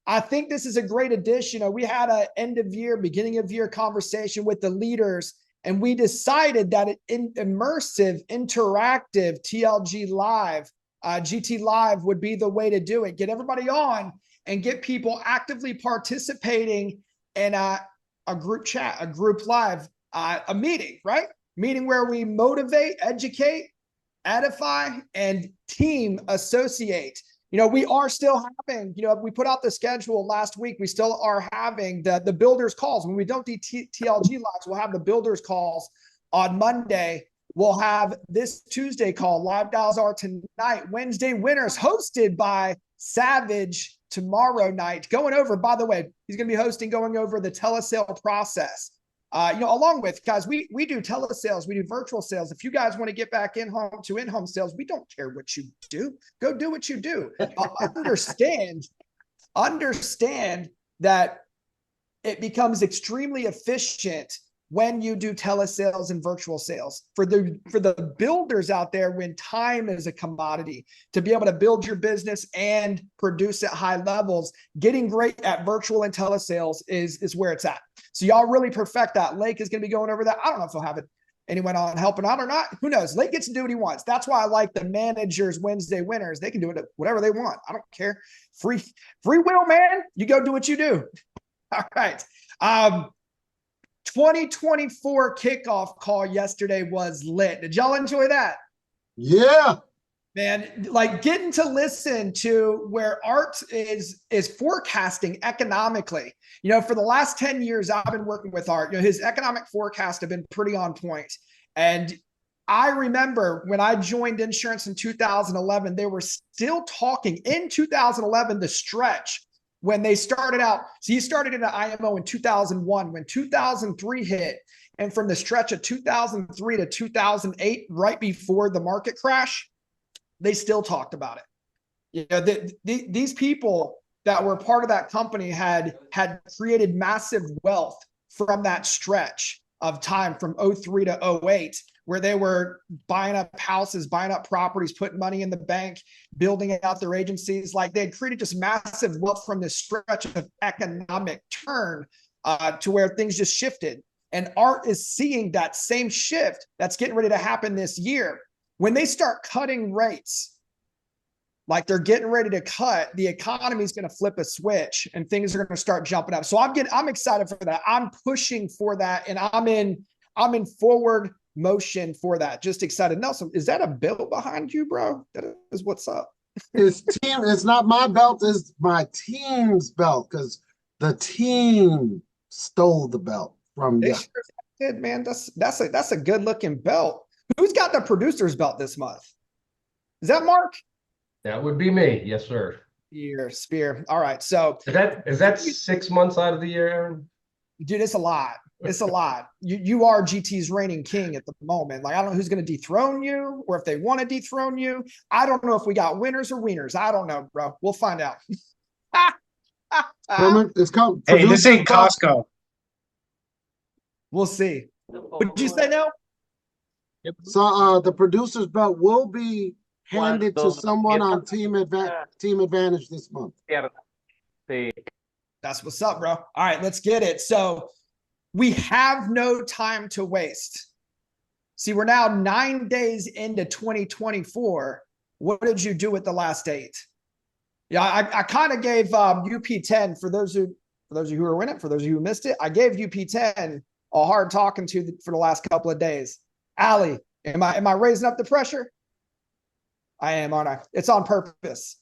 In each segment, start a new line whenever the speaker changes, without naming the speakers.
I think this is a great addition. We had an end of year, beginning of year conversation with the leaders, and we decided that immersive, interactive TLG Live, GT Live would be the way to do it. Get everybody on and get people actively participating in a group chat, a group live, a meeting, right? Meeting where we motivate, educate, edify, and team associate. We are still having, we put out the schedule last week. We still are having the builders calls. When we don't do TLG lives, we'll have the builders calls on Monday. We'll have this Tuesday call. Live dials are tonight. Wednesday winners hosted by Savage tomorrow night. Going over, by the way, he's going to be hosting, going over the telesale process. Along with, guys, we do telesales, we do virtual sales. If you guys want to get back in-home sales, we don't care what you do. Go do what you do. Understand that it becomes extremely efficient when you do telesales and virtual sales. For the builders out there, when time is a commodity, to be able to build your business and produce at high levels, getting great at virtual and telesales is where it's at. So y'all really perfect that. Lake is going to be going over that. I don't know if he'll have anyone on helping out or not. Who knows? Lake gets to do what he wants. That's why I like the managers Wednesday winners. They can do it whatever they want. I don't care. Free will, man. You go do what you do. All right. 2024 kickoff call yesterday was lit. Did y'all enjoy that?
Yeah.
Man, like getting to listen to where Art is forecasting economically. For the last 10 years, I've been working with Art. His economic forecasts have been pretty on point. And I remember when I joined insurance in 2011, they were still talking in 2011, the stretch when they started out. So he started in an IMO in 2001, when 2003 hit. And from the stretch of 2003 to 2008, right before the market crash, they still talked about it. These people that were part of that company had created massive wealth from that stretch of time from 03 to 08, where they were buying up houses, buying up properties, putting money in the bank, building out their agencies. Like they had created just massive wealth from this stretch of economic turn to where things just shifted. And Art is seeing that same shift that's getting ready to happen this year. When they start cutting rates, like they're getting ready to cut, the economy is going to flip a switch and things are going to start jumping up. So I'm excited for that. I'm pushing for that, and I'm in forward motion for that. Just excited. Nelson, is that a belt behind you, bro? That is what's up.
It's not my belt, it's my team's belt, because the team stole the belt from you.
Sure did, man. That's a good looking belt. Who's got the producer's belt this month? Is that Mark?
That would be me. Yes, sir.
Spear. All right. So
is that 6 months out of the year, Aaron?
Dude, it's a lot. It's a lot. You are GT's reigning king at the moment. Like, I don't know who's going to dethrone you, or if they want to dethrone you. I don't know if we got winners or wieners. I don't know, bro. We'll find out.
It's called.
Hey, this ain't Costco.
We'll see. What did you say now?
So the producer's belt will be handed to someone on Team Advantage this month.
That's what's up, bro. All right, let's get it. So we have no time to waste. See, we're now 9 days into 2024. What did you do with the last 8? Yeah, I kind of gave UP10 for those of you who are in it. For those of you who missed it, I gave UP10 a hard talking to for the last couple of days. Allie, am I raising up the pressure? I am, aren't I? It's on purpose.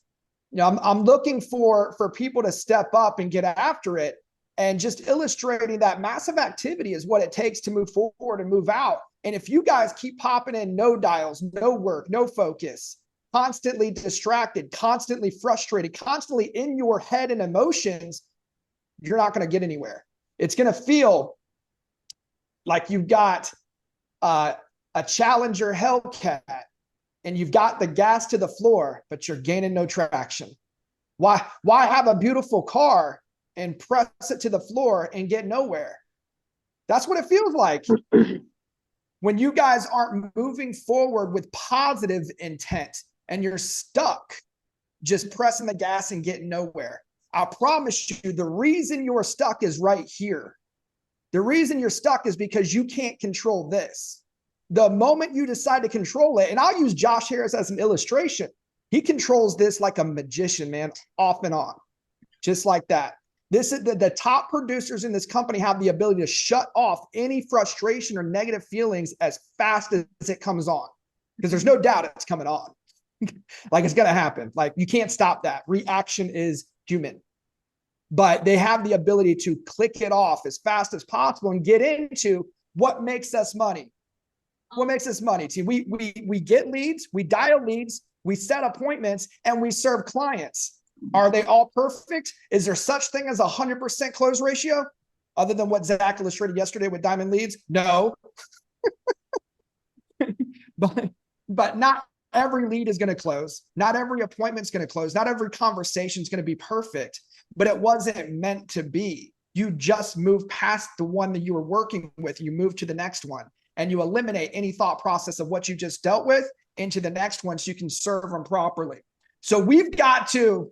I'm looking for people to step up and get after it, and just illustrating that massive activity is what it takes to move forward and move out. And if you guys keep popping in no dials, no work, no focus, constantly distracted, constantly frustrated, constantly in your head and emotions, you're not going to get anywhere. It's going to feel like you've got a Challenger Hellcat and you've got the gas to the floor, but you're gaining no traction. Why have a beautiful car and press it to the floor and get nowhere? That's what it feels like when you guys aren't moving forward with positive intent and you're stuck just pressing the gas and getting nowhere. I promise you, the reason you're stuck is right here. The reason you're stuck is because you can't control this. The moment you decide to control it, and I'll use Josh Harris as an illustration. He controls this like a magician, man, off and on, just like that. This is the top producers in this company have the ability to shut off any frustration or negative feelings as fast as it comes on, because there's no doubt it's coming on. Like, it's going to happen. Like, you can't stop that. Reaction is human, but they have the ability to click it off as fast as possible and get into what makes us money. What makes us money? See, we get leads, we dial leads, we set appointments, and we serve clients. Are they all perfect? Is there such thing as 100% close ratio other than what Zach illustrated yesterday with diamond leads? No. but not every lead is going to close. Not every appointment is going to close. Not every conversation is going to be perfect, but it wasn't meant to be. You just move past the one that you were working with. You move to the next one, and you eliminate any thought process of what you just dealt with into the next one so you can serve them properly. So we've got to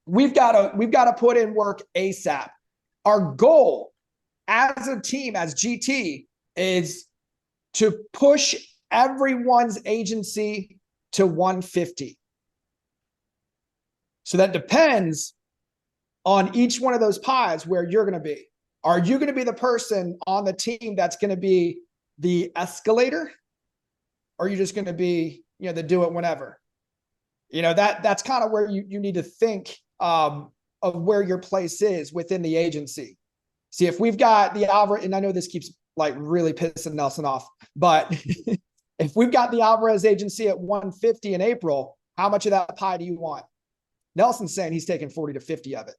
put in work ASAP. Our goal as a team, as GT, is to push everyone's agency to 150. So that depends on each one of those pies where you're going to be. Are you going to be the person on the team that's going to be the escalator? Or are you just going to be, the do it whenever? That's kind of where you need to think of where your place is within the agency. See, if we've got the Alvarez, and I know this keeps like really pissing Nelson off, but if we've got the Alvarez agency at 150 in April, how much of that pie do you want? Nelson's saying he's taking 40 to 50 of it.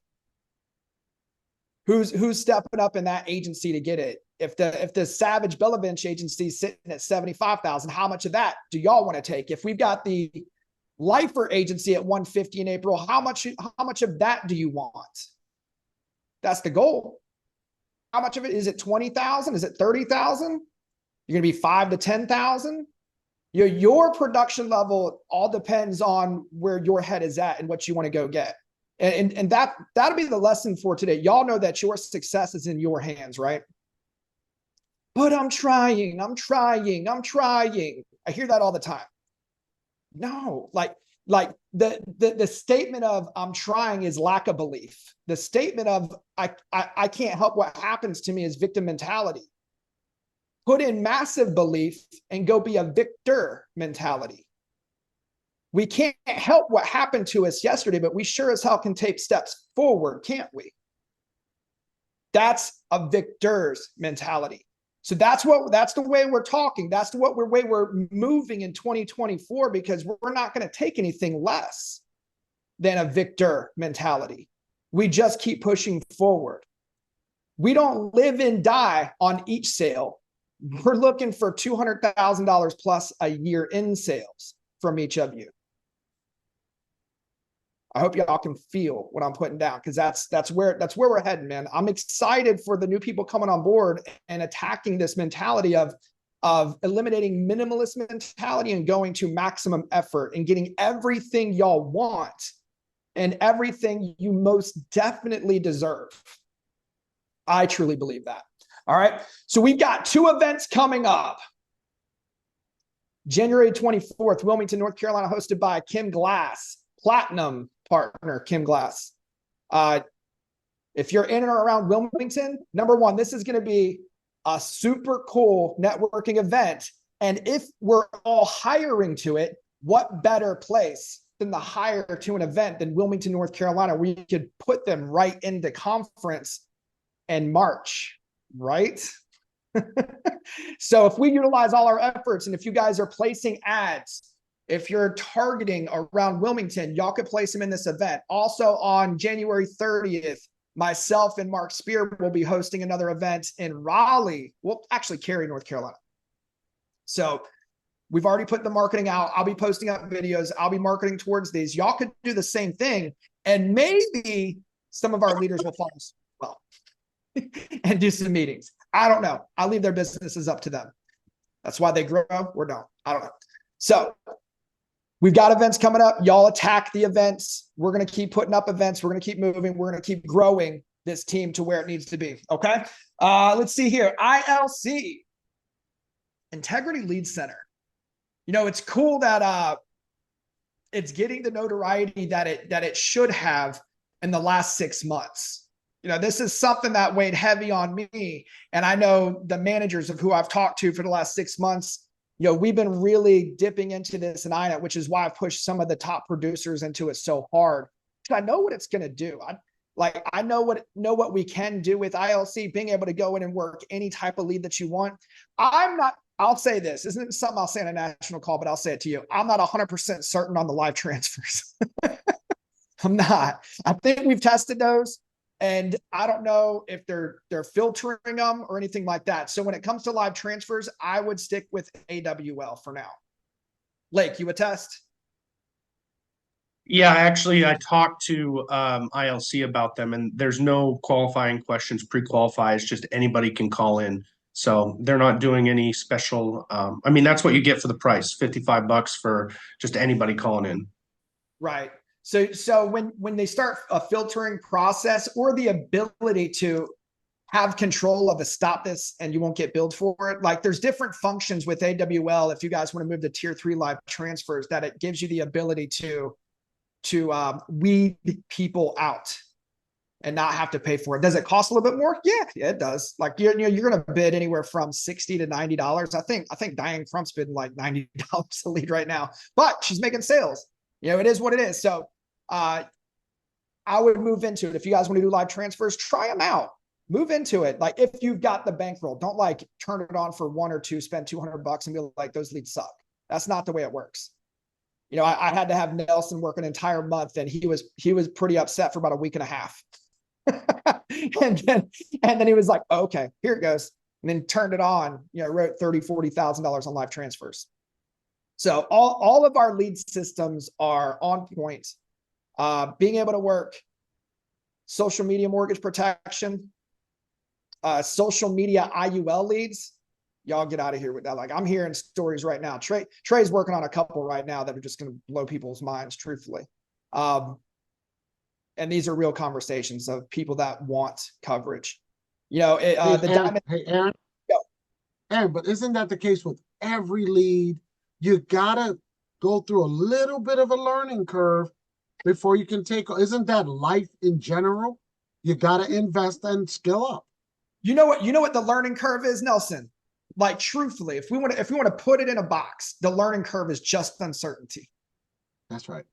Who's stepping up in that agency to get it? If the Savage Belovich agency is sitting at 75,000, how much of that do y'all want to take? If we've got the Lifer agency at 150 in April, how much of that do you want? That's the goal. How much of it is it? 20,000? Is it 30,000? You're going to be 5 to 10,000. Your production level all depends on where your head is at and what you want to go get. And that'll be the lesson for today. Y'all know that your success is in your hands, right? But I'm trying. I hear that all the time. No, like the statement of I'm trying is lack of belief. The statement of I can't help what happens to me is victim mentality. Put in massive belief and go be a victor mentality. We can't help what happened to us yesterday, but we sure as hell can take steps forward, can't we? That's a victor's mentality. So that's the way we're talking. That's the way we're moving in 2024, because we're not going to take anything less than a victor mentality. We just keep pushing forward. We don't live and die on each sale. We're looking for $200,000 plus a year in sales from each of you. I hope y'all can feel what I'm putting down, because that's where we're heading, man. I'm excited for the new people coming on board and attacking this mentality of eliminating minimalist mentality and going to maximum effort and getting everything y'all want and everything you most definitely deserve. I truly believe that. All right. So we've got 2 events coming up. January 24th, Wilmington, North Carolina, hosted by Kim Glass, Platinum partner, Kim Glass. If you're in or around Wilmington, number one, this is going to be a super cool networking event. And if we're all hiring to it, what better place than the hire to an event than Wilmington, North Carolina, where you could put them right into conference in March, right? So if we utilize all our efforts, and if you guys are placing ads, if you're targeting around Wilmington, y'all could place them in this event. Also on January 30th, myself and Mark Spear will be hosting another event in Raleigh. Well, actually Cary, North Carolina. So we've already put the marketing out. I'll be posting up videos. I'll be marketing towards these. Y'all could do the same thing. And maybe some of our leaders will follow as well and do some meetings. I don't know. I'll leave their businesses up to them. That's why they grow or don't. I don't know. So We've got events coming up. Y'all attack the events. We're going to keep putting up events. We're going to keep moving. We're going to keep growing this team to where it needs to be. Okay. Let's see here. ILC, Integrity Lead Center. You know, it's cool that it's getting the notoriety that it should have in the last 6 months. You know, this is something that weighed heavy on me. And I know the managers of who I've talked to for the last 6 months, you know, we've been really dipping into this in INET, which is why I've pushed some of the top producers into it so hard. I know what it's going to do. I know what we can do with ILC, being able to go in and work any type of lead that you want. I'll say this isn't something I'll say on a national call, but I'll say it to you. I'm not 100% certain on the live transfers. I'm not. I think we've tested those, and I don't know if they're filtering them or anything like that. So when it comes to live transfers, I would stick with AWL for now. Lake, you attest?
Yeah, actually, I talked to ILC about them, and there's no qualifying questions, pre-qualify. It's just anybody can call in. So they're not doing any special. I mean, that's what you get for the price, $55 for just anybody calling in.
Right. So when they start a filtering process or the ability to have control of a stop this and you won't get billed for it, like there's different functions with AWL. If you guys want to move to tier 3 live transfers, that it gives you the ability to weed people out and not have to pay for it. Does it cost a little bit more? Yeah, it does. Like you're going to bid anywhere from $60 to $90. I think Diane Crump's bidding like $90 a lead right now, but she's making sales. You know, it is what it is. So I would move into it. If you guys want to do live transfers, try them out. Move into it. Like if you've got the bankroll, don't like turn it on for 1 or 2, spend $200 and be like, those leads suck. That's not the way it works. You know, I had to have Nelson work an entire month, and he was pretty upset for about a week and a half. and then he was like, oh, okay, here it goes. And then turned it on, you know, wrote $30,000-$40,000 on live transfers. So all of our lead systems are on point. Being able to work social media mortgage protection, social media IUL leads. Y'all get out of here with that. Like I'm hearing stories right now. Trey's working on a couple right now that are just going to blow people's minds, truthfully. And these are real conversations of people that want coverage. You know,
Aaron, Aaron, but isn't that the case with every lead? You gotta go through a little bit of a learning curve before you can take. Isn't that life in general? You gotta invest and skill up.
You know what the learning curve is, Nelson? Like truthfully, if we want to put it in a box, the learning curve is just uncertainty.
That's right.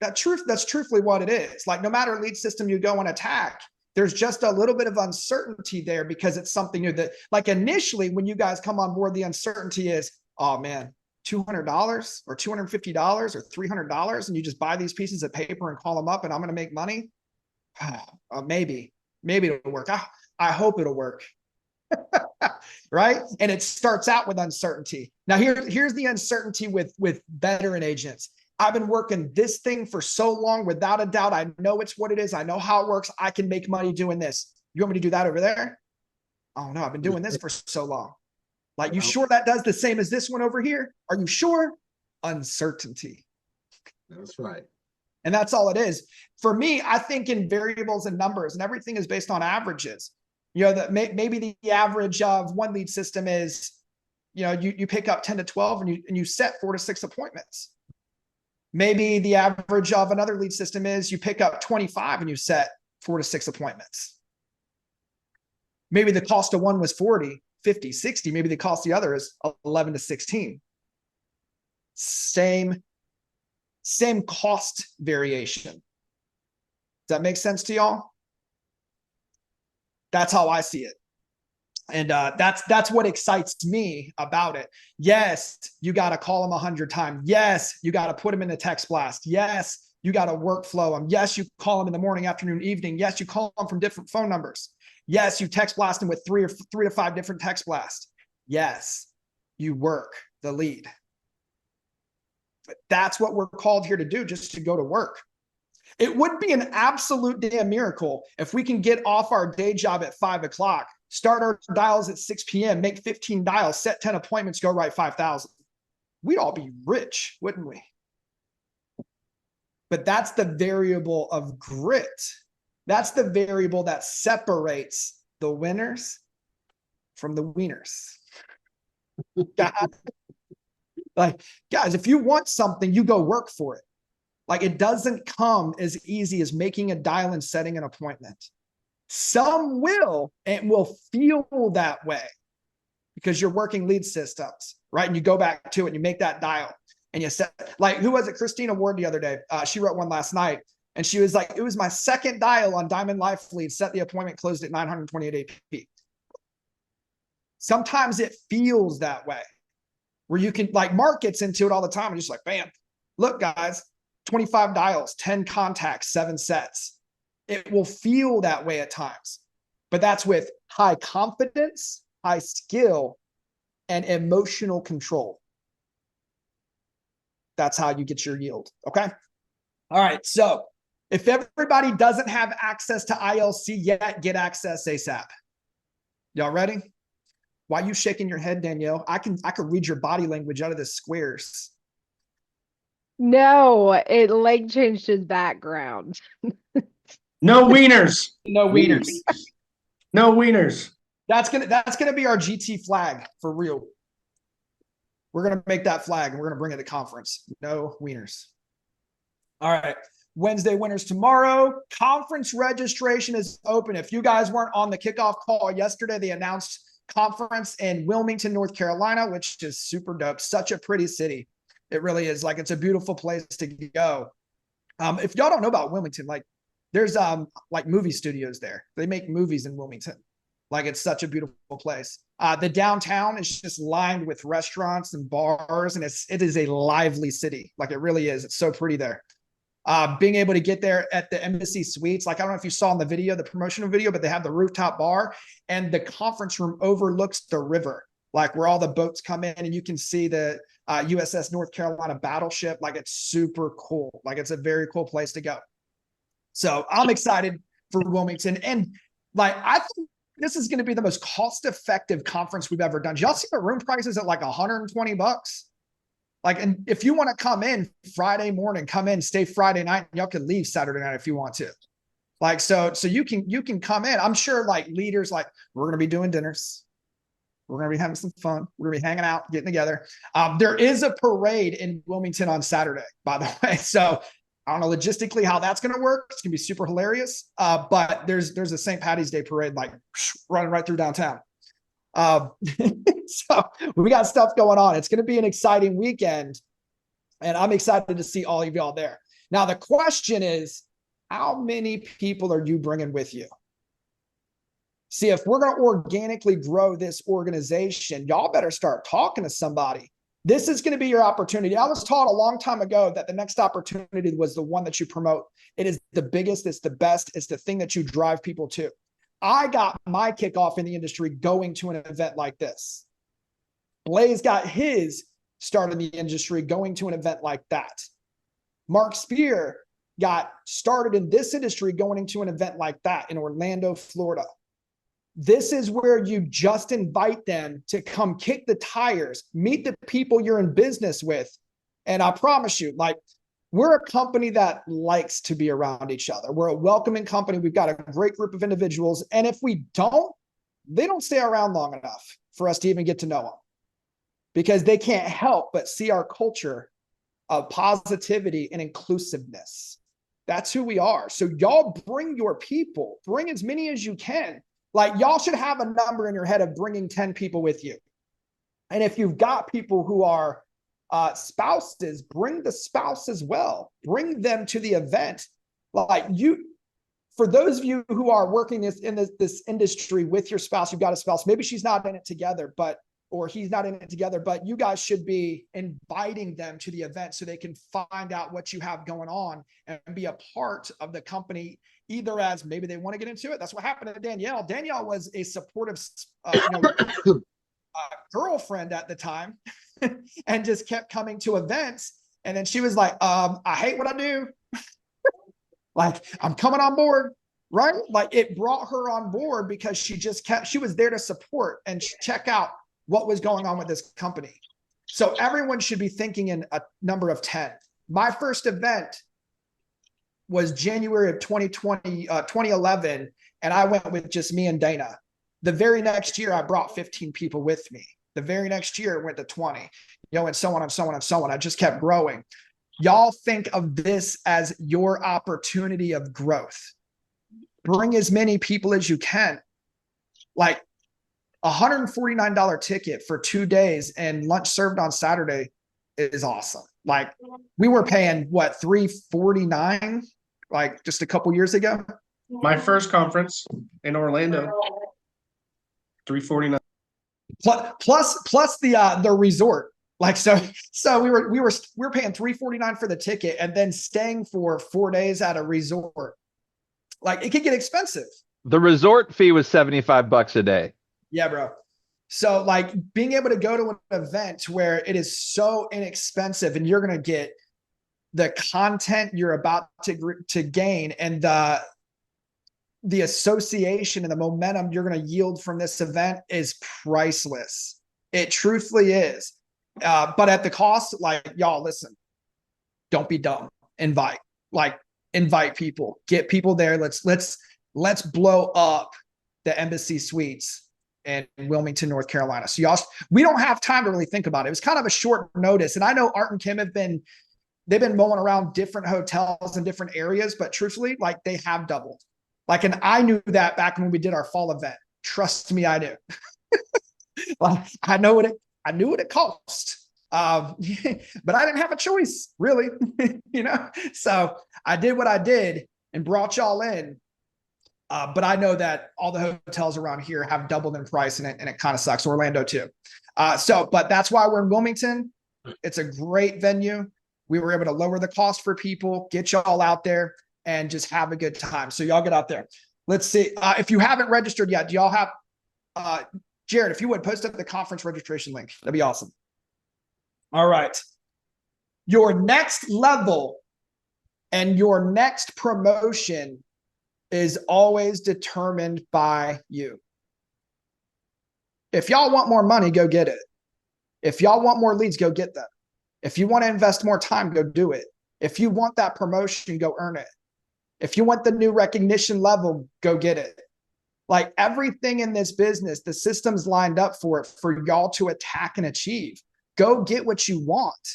That's truthfully what it is. Like no matter lead system you go and attack, there's just a little bit of uncertainty there because it's something new. That like initially when you guys come on board, the uncertainty is, oh man, $200 or $250 or $300, and you just buy these pieces of paper and call them up and I'm going to make money. Maybe it'll work. I hope it'll work. Right. And it starts out with uncertainty. Now here's the uncertainty with veteran agents. I've been working this thing for so long, without a doubt. I know it's what it is. I know how it works. I can make money doing this. You want me to do that over there? Oh no, I've been doing this for so long. Like, you sure that does the same as this one over here? Are you sure? Uncertainty.
That's right.
And that's all it is. For me, I think in variables and numbers, and everything is based on averages. You know, that maybe the average of one lead system is, you know, you pick up 10 to 12 and you set 4 to 6 appointments. Maybe the average of another lead system is you pick up 25 and you set 4 to 6 appointments. Maybe the cost of one was 40, 50, 60. Maybe the cost of the other is 11 to 16. Same cost variation. Does that make sense to y'all? That's how I see it. And that's what excites me about it. Yes, you got to call them 100 times. Yes, you got to put them in the text blast. Yes, you got to workflow them. Yes, you call them in the morning, afternoon, evening. Yes, you call them from different phone numbers. Yes, you text blast them with 3 to 5 different text blasts. Yes, you work the lead. But that's what we're called here to do, just to go to work. It would be an absolute damn miracle if we can get off our day job at 5 o'clock, start our dials at 6 p.m., make 15 dials, set 10 appointments, go write 5,000. We'd all be rich, wouldn't we? but that's the variable of grit. That's the variable that separates the winners from the wieners. God. Like, guys, if you want something, you go work for it. Like, it doesn't come as easy as making a dial and setting an appointment. Some will and will feel that way because you're working lead systems, right? And you go back to it and you make that dial and you set, like, who was it? Christina Ward the other day. She wrote one last night and she was like, it was my second dial on Diamond Life Lead, set the appointment, closed at 928 AP. Sometimes it feels that way where you can, like, Mark gets into it all the time and just like, bam, look guys, 25 dials, 10 contacts, 7 sets. It will feel that way at times, but that's with high confidence, high skill, and emotional control. That's how you get your yield. Okay. All right. So if everybody doesn't have access to ILC yet, get access ASAP. Y'all ready? Why are you shaking your head, Danielle? I can read your body language out of the squares.
No, it like changed his background.
No wieners.
No wieners.
No wieners.
That's gonna be our GT flag for real. We're gonna make that flag and we're gonna bring it to conference. No wieners. All right. Wednesday winners tomorrow. Conference registration is open. If you guys weren't on the kickoff call yesterday, they announced conference in Wilmington, North Carolina, which is super dope. Such a pretty city. It really is. Like, it's a beautiful place to go. If y'all don't know about Wilmington, like, there's like movie studios there. They make movies in Wilmington. Like, it's such a beautiful place. The downtown is just lined with restaurants and bars, and it is a lively city. Like, it really is. It's so pretty there. Being able to get there at the Embassy Suites, like, I don't know if you saw in the video, the promotional video, but they have the rooftop bar and the conference room overlooks the river, like where all the boats come in and you can see the USS North Carolina battleship. Like, it's super cool. Like, it's a very cool place to go. So I'm excited for Wilmington. And like, I think this is going to be the most cost-effective conference we've ever done. Did y'all see the room prices at like $120? Like, and if you want to come in Friday morning, come in, stay Friday night, and y'all can leave Saturday night if you want to. Like, so you can come in. I'm sure like leaders, like, we're going to be doing dinners. We're going to be having some fun. We're going to be hanging out, getting together. There is a parade in Wilmington on Saturday, by the way. So I don't know logistically how that's going to work. It's going to be super hilarious. But there's a St. Patty's Day parade, like running right through downtown. So we got stuff going on. It's going to be an exciting weekend, and I'm excited to see all of y'all there. Now, the question is, how many people are you bringing with you? See, if we're going to organically grow this organization, y'all better start talking to somebody. This is going to be your opportunity. I was taught a long time ago that the next opportunity was the one that you promote. It is the biggest, it's the best, it's the thing that you drive people to. I got my kickoff in the industry going to an event like this. Blaze got his start in the industry going to an event like that. Mark Spear got started in this industry going into an event like that in Orlando, Florida. This is where you just invite them to come kick the tires, meet the people you're in business with. And I promise you, like, we're a company that likes to be around each other. We're a welcoming company. We've got a great group of individuals. And if we don't, they don't stay around long enough for us to even get to know them, because they can't help but see our culture of positivity and inclusiveness. That's who we are. So y'all bring your people, bring as many as you can. Like, y'all should have a number in your head of bringing 10 people with you. And if you've got people who are spouses, bring the spouse as well. Bring them to the event. Like, you, for those of you who are working in this industry with your spouse, you've got a spouse, maybe she's not in it together, or he's not in it together, but you guys should be inviting them to the event so they can find out what you have going on and be a part of the company, either as maybe they want to get into it. That's what happened to Danielle. Danielle was a supportive girlfriend at the time and just kept coming to events. And then she was like, I hate what I do. Like, I'm coming on board, right? Like, it brought her on board because she was there to support and check out what was going on with this company. So everyone should be thinking in a number of 10. My first event was January of 2011, and I went with just me and Dana. The very next year, I brought 15 people with me. The very next year, it went to 20, and so on and so on and so on. I just kept growing. Y'all think of this as your opportunity of growth. Bring as many people as you can. Like $149 ticket for 2 days and lunch served on Saturday is awesome. Like we were paying what, $349 like just a couple years ago.
My first conference in Orlando, 349.
Plus the resort. Like so we were paying $349 for the ticket and then staying for 4 days at a resort. Like it could get expensive.
The resort fee was $75 a day.
Yeah, bro. So like being able to go to an event where it is so inexpensive and you're going to get the content you're about to gain and the association and the momentum you're going to yield from this event is priceless. It truthfully is. But at the cost, like y'all, listen, don't be dumb. Invite people, get people there. Let's blow up the Embassy Suites in Wilmington, North Carolina. So y'all, we don't have time to really think about it. It was kind of a short notice. And I know Art and Kim they've been mulling around different hotels in different areas, but truthfully, like they have doubled. Like, and I knew that back when we did our fall event. Trust me, I knew. Well, I knew what it cost. But I didn't have a choice, really. So I did what I did and brought y'all in. But I know that all the hotels around here have doubled in price, and it kind of sucks. Orlando too. But that's why we're in Wilmington. It's a great venue. We were able to lower the cost for people, get y'all out there, and just have a good time. So y'all get out there. Let's see. If you haven't registered yet, do y'all have Jared, if you would post up the conference registration link, that'd be awesome. All right. Your next level and your next promotion is always determined by you. If y'all want more money, go get it. If y'all want more leads, go get them. If you want to invest more time, go do it. If you want that promotion, go earn it. If you want the new recognition level, go get it. Like everything in this business, the system's lined up for it for y'all to attack and achieve. Go get what you want.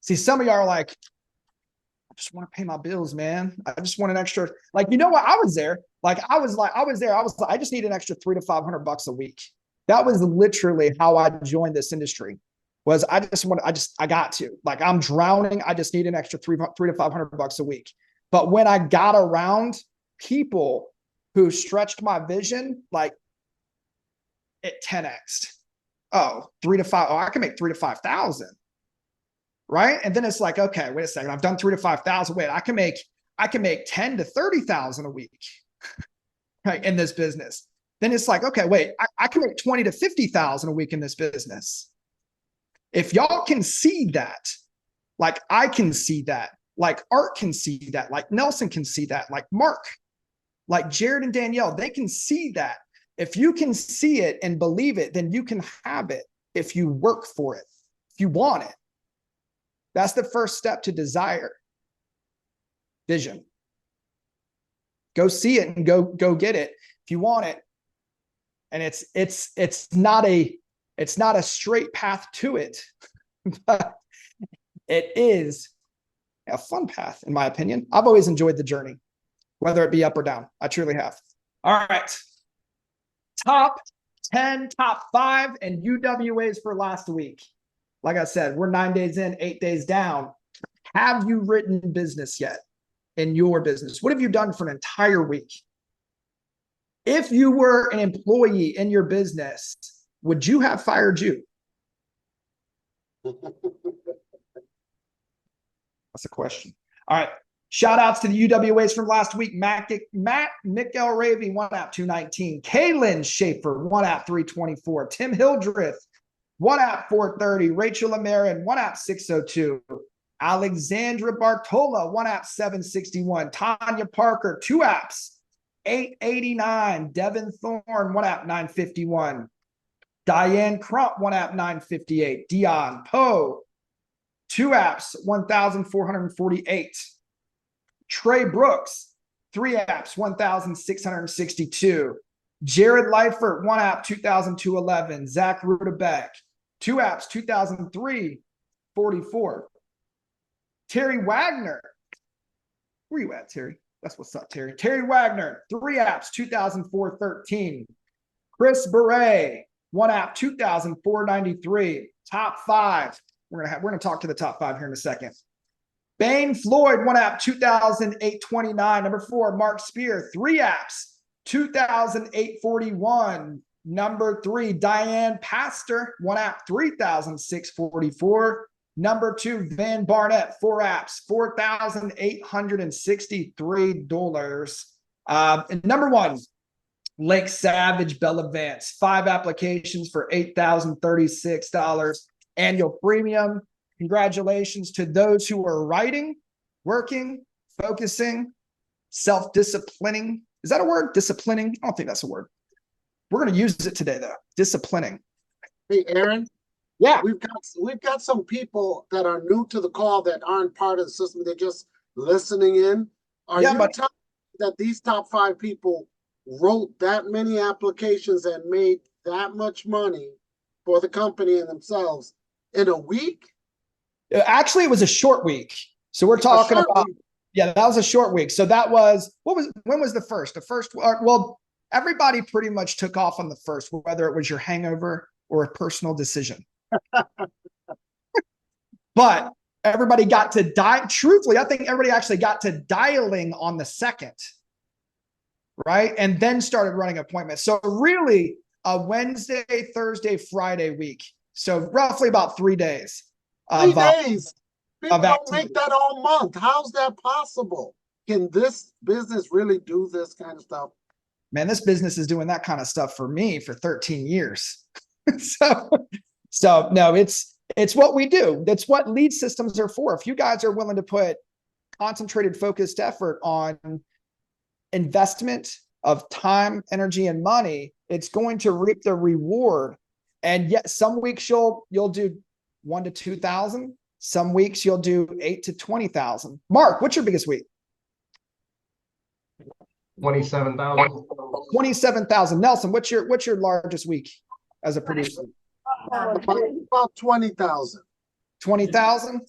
See, some of y'all are like, I just want to pay my bills, man. I just want an extra, like, you know what? I was there. I just need an extra $300 to $500 a week. That was literally how I joined this industry. I got to, like, I'm drowning. I just need an extra $300 to $500 a week. But when I got around people who stretched my vision, like it 10x. Oh, 3 to 5. Oh, I can make 3 to 5,000. Right. And then it's like, okay, wait a second. I've done 3 to 5,000. Wait, I can make 10 to 30,000 a week. Right. In this business. Then it's like, okay, wait, I can make 20 to 50,000 a week in this business. If y'all can see that, like I can see that, like Art can see that, like Nelson can see that, like Mark, like Jared and Danielle, they can see that. If you can see it and believe it, then you can have it if you work for it, if you want it. That's the first step to desire. Vision. Go see it and go get it if you want it. And it's not a straight path to it, but it is a fun path, in my opinion. I've always enjoyed the journey, whether it be up or down. I truly have. All right. Top 10, top 5, and UWAs for last week. Like I said, we're 9 days in, 8 days down. Have you written business yet in your business? What have you done for an entire week? If you were an employee in your business, would you have fired you? That's a question. All right. Shout outs to the UWAs from last week. Matt McElravy, 1 app 219. Kaylin Schaefer, 1 app 324. Tim Hildreth, 1 app 430. Rachel Amarin, 1 app 602. Alexandra Bartola, 1 app 761. Tanya Parker, 2 apps 889. Devin Thorne, 1 app 951. Diane Crump, 1 app 958. Dion Poe, 2 apps 1,448. Trey Brooks, 3 apps, 1,662. Jared Leifert, 1 app, 2,211. Zach Rudebeck, 2 apps, 2,344. Terry Wagner. Where you at, Terry? That's what's up, Terry. Terry Wagner, 3 apps, 2,413. Chris Beret, 1 app, 2,493. Top 5. We're gonna talk to the top 5 here in a second. Bane Floyd, 1 app, 2,829. Number 4, Mark Spear, 3 apps, 2,841. Number 3, Diane Pastor, 1 app, 3,644. Number 2, Van Barnett, 4 apps, $4,863. And number 1, Lake Savage Bella Vance, 5 applications for $8,036 annual premium. Congratulations to those who are writing, working, focusing, self-disciplining. Is that a word? Disciplining? I don't think that's a word. We're going to use it today, though. Disciplining.
Hey, Aaron,
Yeah.
we've got some people that are new to the call that aren't part of the system. They're just listening in. Are
Yeah,
you
but-
telling me that these top 5 people wrote that many applications and made that much money for the company and themselves in a week?
Actually, it was a short week. So we're talking
short
about,
week.
yeah, that was a short week. So that was, when was the first? The first, well, everybody pretty much took off on the first, whether it was your hangover or a personal decision. But everybody got to truthfully, I think everybody actually got to dialing on the second, right? And then started running appointments. So really a Wednesday, Thursday, Friday week. So roughly about 3 days.
3 days. People
of
don't
activity.
make that all month. How's that possible? Can this business really do this kind of stuff?
Man, this business is doing that kind of stuff for me for 13 years. so no, it's what we do. That's what lead systems are for. If you guys are willing to put concentrated, focused effort on investment of time, energy, and money, it's going to reap the reward. And yet some weeks you'll do 1 to 2,000. Some weeks you'll do 8 to 20,000. Mark, what's your biggest week?
27,000.
27,000. Nelson, what's your largest week as a producer?
About 20,000.
20,000.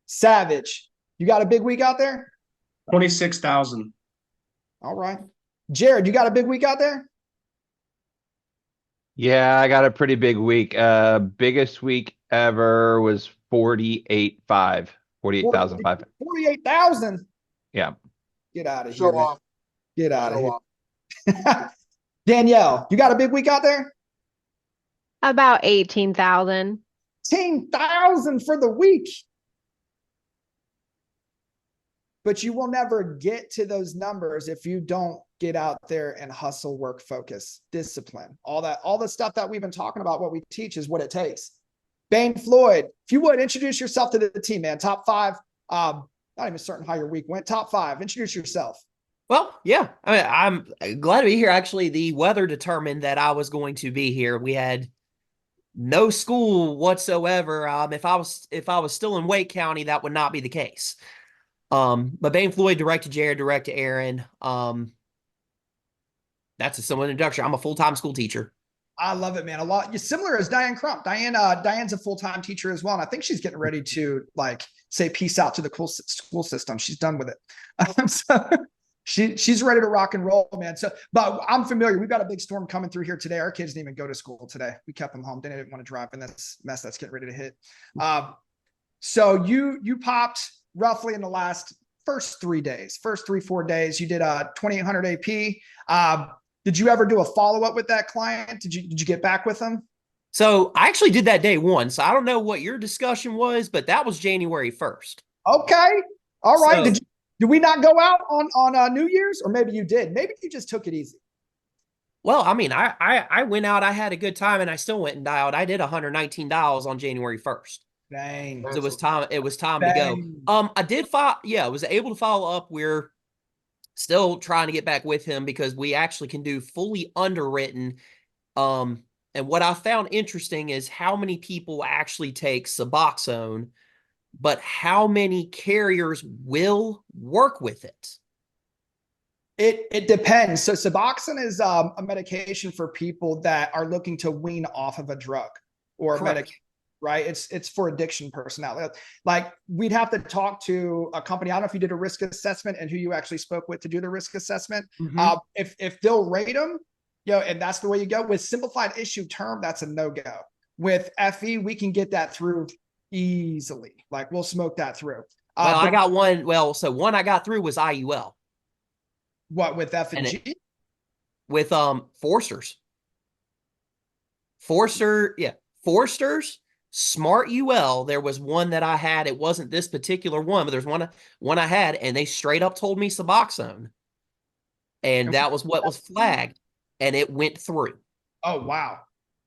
Savage, you got a big week out there?
26,000.
All right. Jared, you got a big week out there?
Yeah, I got a pretty big week. Biggest week ever was 48,500. 48,500.
48,000.
Yeah.
Get out of
Show
here, man.
off.
Get out of
Show
here.
off.
Danielle, you got a big week out there?
About 18,000.
10,000 for the week. But you will never get to those numbers if you don't get out there and hustle, work, focus, discipline, all the stuff that we've been talking about. What we teach is what it takes. Bane Floyd, if you would introduce yourself to the team, man. Top 5. Not even certain how your week went. Top 5. Introduce yourself.
Well, yeah, I mean, I'm glad to be here. Actually, the weather determined that I was going to be here. We had no school whatsoever. If I was still in Wake County, that would not be the case. But Bane Floyd, direct to Jared, direct to Aaron. That's a similar introduction. I'm a full-time school teacher.
I love it, man. A lot. You're similar as Diane Crump. Diane's a full-time teacher as well. And I think she's getting ready to say peace out to the school system. She's done with it. So she's ready to rock and roll, man. So, but I'm familiar. We've got a big storm coming through here today. Our kids didn't even go to school today. We kept them home. They didn't want to drive in this mess that's getting ready to hit. So you popped roughly in the first 3 days, first 3-4 days, you did a 2,800 AP. Did you ever do a follow-up with that client? Did you get back with them?
So I actually did that day one. So I don't know what your discussion was, but that was January 1st.
Okay. All right.
So-
Did we not go out on New Year's? Or maybe you did. Maybe you just took it easy.
Well, I mean, I went out, I had a good time, and I still went and dialed. I did $119 on January 1st.
Dang.
It was time to go.
Dang.
I did I was able to follow up. We're still trying to get back with him because we actually can do fully underwritten. And what I found interesting is how many people actually take Suboxone but how many carriers will work with it?
It depends. So Suboxone is a medication for people that are looking to wean off of a drug or a
Correct.
medication, right? It's for addiction personality. Like we'd have to talk to a company. I don't know if you did a risk assessment and who you actually spoke with to do the risk assessment.
Mhm.
If they'll rate them, and that's the way you go. With simplified issue term, that's a no-go. With FE, we can get that through easily. Like we'll smoke that through.
Well, I
But
got one. Well, so one I got through was IUL
what with F and
And
G?
with Forsters. Forsters, Smart UL. There was one that I had. It wasn't this particular one, but there's one I had, and they straight up told me Suboxone, and that was what was flagged, and it went through.
Oh wow.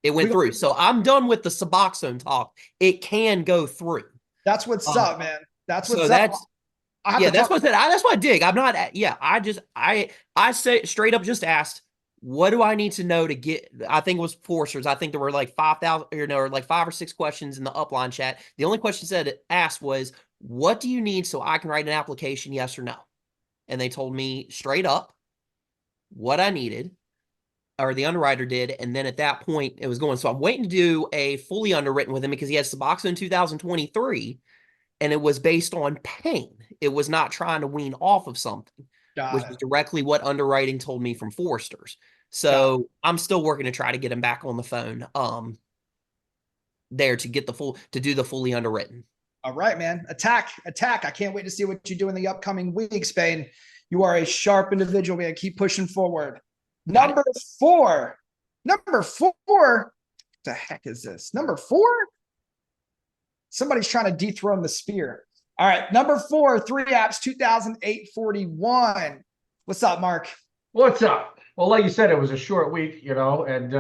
It went
We-
through. So I'm done with the Suboxone talk. It can go through.
That's what's up, man. That's what's
So
up.
that's
I have
yeah,
to
that's
talk-
that's what I dig. I'm not. Yeah, I say straight up just asked, what do I need to know to get? I think it was Forsters. I think there were like 5,000, or like 5 or 6 questions in the upline chat. The only question asked was, what do you need so I can write an application? Yes or no? And they told me straight up what I needed, or the underwriter did, and then at that point it was going. So I'm waiting to do a fully underwritten with him because he had Suboxone in 2023, and it was based on pain. It was not trying to wean off of something,
Got
which
it.
is directly what underwriting told me from Forsters. So I'm still working to try to get him back on the phone. There to get to do the fully underwritten.
All right, man. Attack. I can't wait to see what you do in the upcoming weeks, Bane. You are a sharp individual, man. Keep pushing forward. Number four. What the heck is this? Number 4? Somebody's trying to dethrone the spear. All right. Number 4, 3 apps, 2008-41. What's up, Mark?
What's up? Well, like you said, it was a short week, and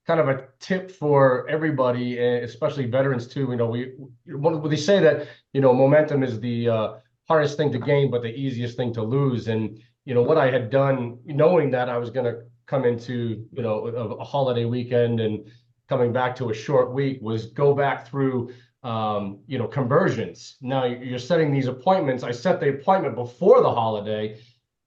kind of a tip for everybody, especially veterans too. They say that, momentum is the hardest thing to gain, but the easiest thing to lose. And, what I had done, knowing that I was going to come into, a holiday weekend and coming back to a short week, was go back through conversions. Now you're setting these appointments. I set the appointment before the holiday,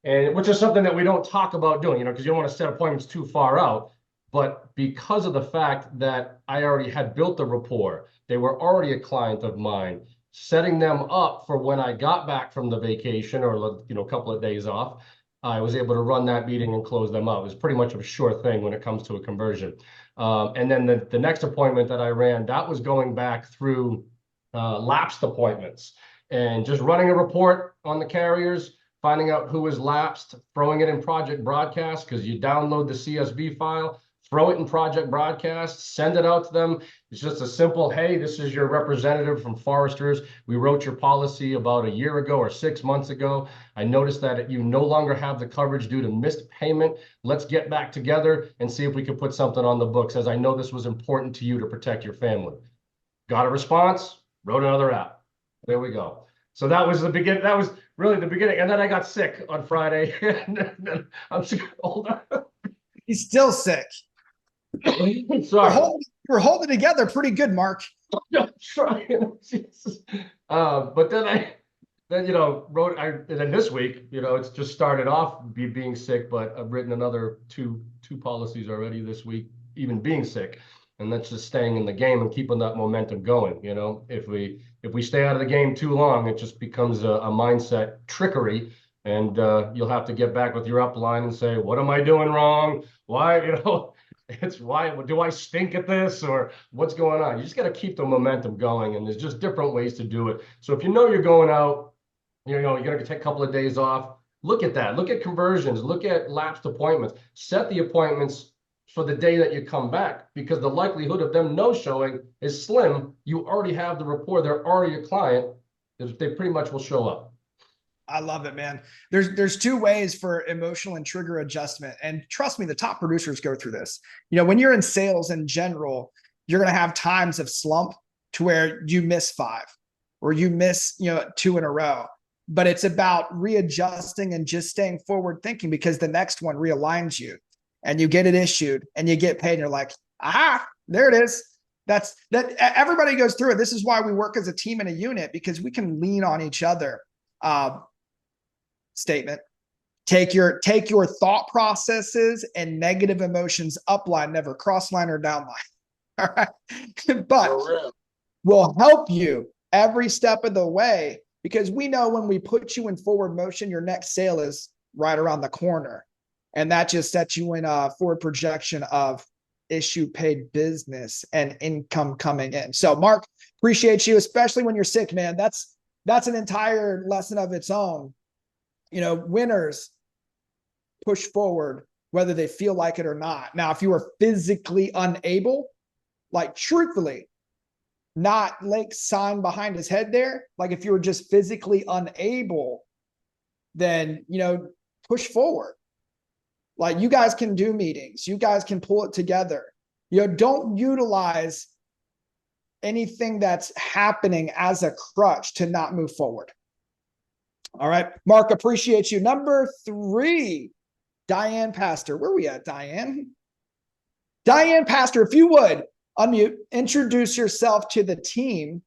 and which is something that we don't talk about doing, because you don't want to set appointments too far out. But because of the fact that I already had built the rapport, they were already a client of mine, setting them up for when I got back from the vacation or, a couple of days off, I was able to run that meeting and close them out. It was pretty much a sure thing when it comes to a conversion. And then the next appointment that I ran, that was going back through lapsed appointments and just running a report on the carriers, finding out who was lapsed, throwing it in Project Broadcast, because you download the CSV file, throw it in Project Broadcast, send it out to them. It's just a simple, hey, this is your representative from Foresters. We wrote your policy about a year ago or 6 months ago. I noticed that you no longer have the coverage due to missed payment. Let's get back together and see if we can put something on the books, as I know this was important to you to protect your family. Got a response, wrote another app. There we go. So that was the beginning. That was really the beginning. And then I got sick on Friday. And I'm older.
He's still sick.
Sorry.
We're holding together pretty good, Mark.
I'm trying. Jesus. But then wrote. And then this week, it's just started off being sick, but I've written another two policies already this week, even being sick, and that's just staying in the game and keeping that momentum going. If we stay out of the game too long, it just becomes a mindset trickery, and you'll have to get back with your upline and say, what am I doing wrong? Why, it's why do I stink at this, or what's going on? You just got to keep the momentum going, and there's just different ways to do it. So if you're going out, you're going to take a couple of days off, look at that. Look at conversions. Look at lapsed appointments. Set the appointments for the day that you come back, because the likelihood of them no-showing is slim. You already have the rapport. They're already a client. They pretty much will show up.
I love it, man. There's 2 ways for emotional and trigger adjustment. And trust me, the top producers go through this. When you're in sales in general, you're going to have times of slump to where you miss 5 or you miss, 2 in a row. But it's about readjusting and just staying forward thinking, because the next one realigns you and you get it issued and you get paid. And you're like, there it is. Everybody goes through it. This is why we work as a team and a unit, because we can lean on each other. Statement. Take your thought processes and negative emotions upline, never crossline or downline. All right. But
For real.
we'll help you every step of the way, because we know when we put you in forward motion, your next sale is right around the corner. And that just sets you in a forward projection of issue paid business and income coming in. So Mark, appreciate you, especially when you're sick, man. That's an entire lesson of its own. You know, winners push forward whether they feel like it or not. Now, if you are physically unable, like truthfully, not like sign behind his head there, like if you were just physically unable, then, you know, push forward. Like you guys can do meetings, you guys can pull it together. You know, don't utilize anything that's happening as a crutch to not move forward. All right, Mark, appreciate you. Number 3, Diane Pastor. Where are we at, Diane? Diane Pastor, if you would unmute, introduce yourself to the team,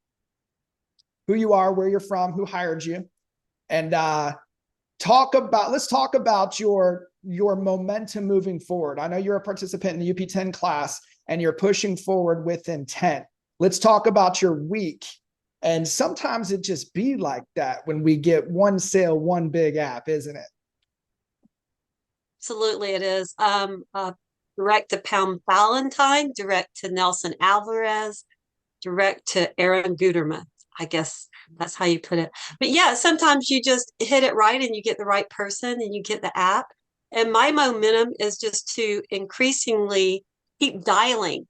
who you are, where you're from, who hired you, and let's talk about your momentum moving forward. I know you're a participant in the UP10 class and you're pushing forward with intent. Let's talk about your week. And sometimes it just be like that when we get one sale, one big app, isn't it?
Absolutely, it is. Direct to Pound Valentine, direct to Nelson Alvarez, direct to Aaron Guterman. I guess that's how you put it. But yeah, sometimes you just hit it right and you get the right person and you get the app. And my momentum is just to increasingly keep dialing